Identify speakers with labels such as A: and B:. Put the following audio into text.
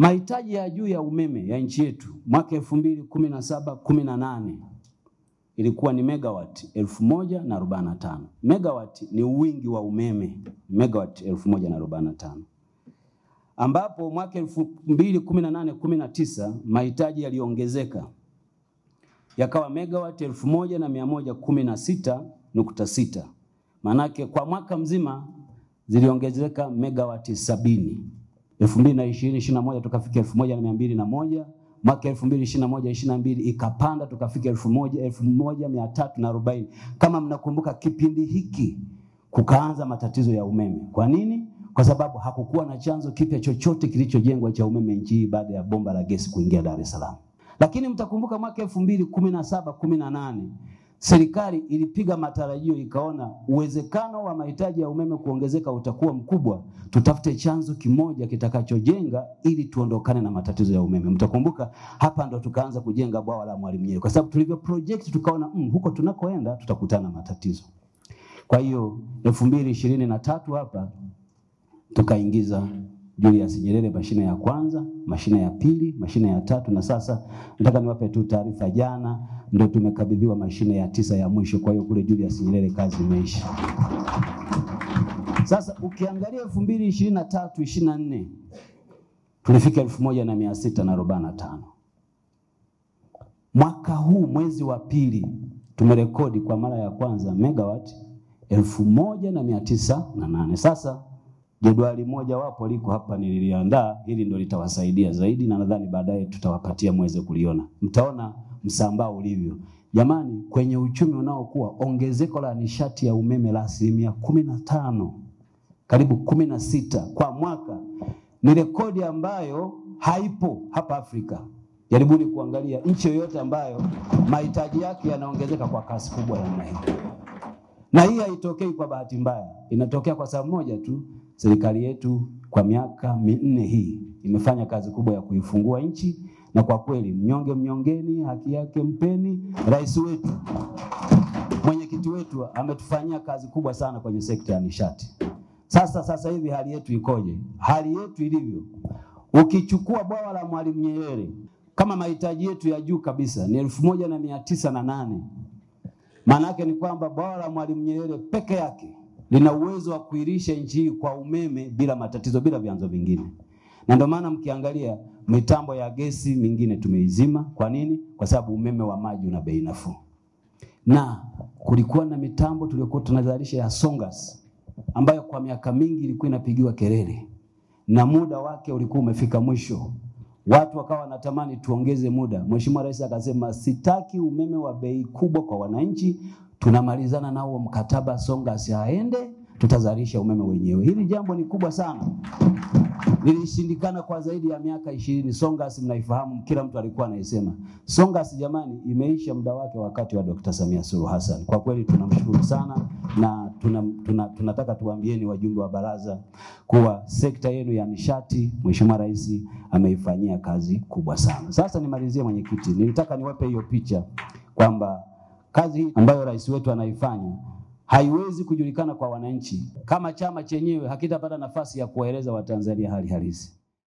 A: Mahitaji ya juu ya umeme ya nchi yetu mwaka 2017-18 ilikuwa ni megawati 1045. Megawati ni wingi wa umeme, megawati 1045. Ambapo mwaka 2018-19 mahitaji yaliongezeka yakawa megawati 1116.6. Manake kwa mwaka mzima ziliongezeka megawati 70. 2020-21 tukafika 1201, mwaka 2021-22 ikapanda tukafika 1340. Kama mnakumbuka kipindi hiki kukaanza matatizo ya umeme. Kwa nini? Kwa sababu hakukuwa na chanzo kipya chochote kilichojengwa cha umeme nchi hii baada ya bomba la gesi kuingia Dar es Salaam. Lakini mtakumbuka mwaka 2017-18 serikali ilipiga matarajio, ikaona uwezekano wa mahitaji ya umeme kuongezeka utakuwa mkubwa, tutafute chanzo kimoja kitakachojenga ili tuondokane na matatizo ya umeme. Mtakumbuka hapa ndo tukaanza kujenga bwawa la Mwalimu Nyerere, kwa sababu tulivyo project tukaona huko tunakoenda tutakutana na matatizo. Kwa hiyo 2023 hapa tukaingiza Julius Nyerere mashine ya kwanza, mashine ya pili, mashine ya tatu, na sasa nataka niwape tu taarifa, jana ndio tumekabidhiwa mashine ya 9 ya mwisho. Kwa hiyo kule Julius Nyerere kazi imeisha. Sasa ukiangalia 2023-24 tulifika 1645. Mwaka huu mwezi wa pili tumerekodi kwa mara ya kwanza megawati 1908. Sasa jedwali moja wapo liko hapa nililiandaa, hili ndio litawasaidia zaidi na nadhani baadaye tutawapatia muweze kuliona. Mtaona msambao ulivyo. Jamani, kwenye uchumi unaokuwa ongezeko la nishati ya umeme la 15%, karibu 16 kwa mwaka ni rekodi ambayo haipo hapa Afrika. Jaribuni kuangalia nchi yoyote ambayo mahitaji yake yanaongezeka kwa kasi kubwa namna hii. Na hii haitokei kwa bahati mbaya, inatokea kwa sababu moja tu. Serikali yetu kwa miaka 4 hii imefanya kazi kubwa ya kuifungua nchi, na kwa kweli mnyonge mnyongeni, haki yake mpeni. Rais wetu, mwenyekiti wetu ametufanyia kazi kubwa sana kwenye sekta ya nishati. Sasa hivi hali yetu ikoje? Hali yetu ilivyo, ukichukua bwawa la Mwalimu Nyerere kama mahitaji yetu ya juu kabisa ni 1908. Maana yake ni kwamba bwawa la Mwalimu Nyerere peke yake lina uwezo wa kuilisha nchi hii kwa umeme bila matatizo, bila vyanzo vingine. Na ndio maana mkiangalia mitambo ya gesi mingine tumeizima. Kwa nini? Kwa sababu umeme wa maji una bei nafuu. Na kulikuwa na mitambo tuliyokuwa tunazalisha ya Songas ambayo kwa miaka mingi ilikuwa inapigiwa kelele na muda wake ulikuwa umefika mwisho. Watu wakawa wanatamani tuongeze muda. Mheshimiwa Rais akasema sitaki umeme wa bei kubwa kwa wananchi, tunamalizana nao mkataba, Songas aende, tutazalisha umeme wenyewe. Hili jambo ni kubwa sana. Lilishindikana kwa zaidi ya miaka 20. Songas mnaifahamu, kila mtu alikuwa anaisema. Songas jamani imeisha muda wake wakati wa Dr. Samia Suluhu Hassan. Kwa kweli tunamshukuru sana, na tunataka tuambieni wajumbe wa baraza kuwa sekta yenu ya nishati Mheshimiwa Rais ameifanyia kazi kubwa sana. Sasa nimalizie mwenyekiti, nilitaka niwape hiyo picha kwamba kazi hii ambayo rais wetu anaifanya haiwezi kujulikana kwa wananchi kama chama chenyewe hakitapata nafasi ya kuwaeleza Watanzania hali halisi.